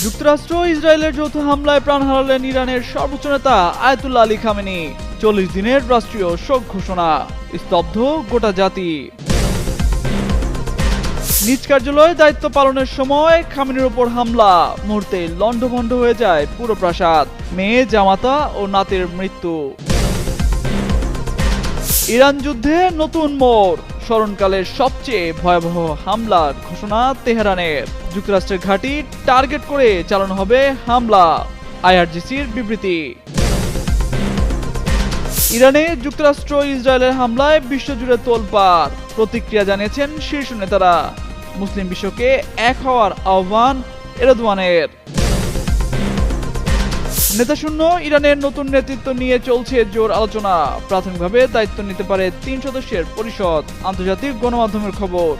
যুক্তরাষ্ট্র ইসরায়েলের যৌথ হামলায় প্রাণ হারালেন ইরানের সর্বোচ্চ নেতা আয়াতুল্লাহ আলী খামেনি। 40 দিনের রাষ্ট্রীয় শোক ঘোষণা, স্তব্ধ গোটা জাতি। নিজ কার্যালয়ে দায়িত্ব পালনের সময় খামেনির উপর হামলা, মুহূর্তে লণ্ডভণ্ড হয়ে যায় পুরো প্রাসাদ। মেয়ে, জামাতা ও নাতির মৃত্যু। ইরান যুদ্ধে নতুন মোড়, স্মরণকালের সবচেয়ে ভয়াবহ হামলার ঘোষণা তেহরানের। যুক্তরাষ্ট্রের ঘাঁটি টার্গেট করে চালানো হবে হামলা, আইআরজিসির বিবৃতি। ইরানে যুক্তরাষ্ট্র ইসরায়েলের হামলায় বিশ্বজুড়ে তোলপাড়, প্রতিক্রিয়া জানিয়েছেন শীর্ষ নেতারা। মুসলিম বিশ্বকে এক হওয়ার আহ্বান এরদোয়ানের। নেতাশূন্য ইরানের নতুন নেতৃত্ব নিয়ে চলছে জোর আলোচনা। প্রাথমিকভাবে দায়িত্ব নিতে পারে 3 সদস্যের পরিষদ, আন্তর্জাতিক গণমাধ্যমের খবর।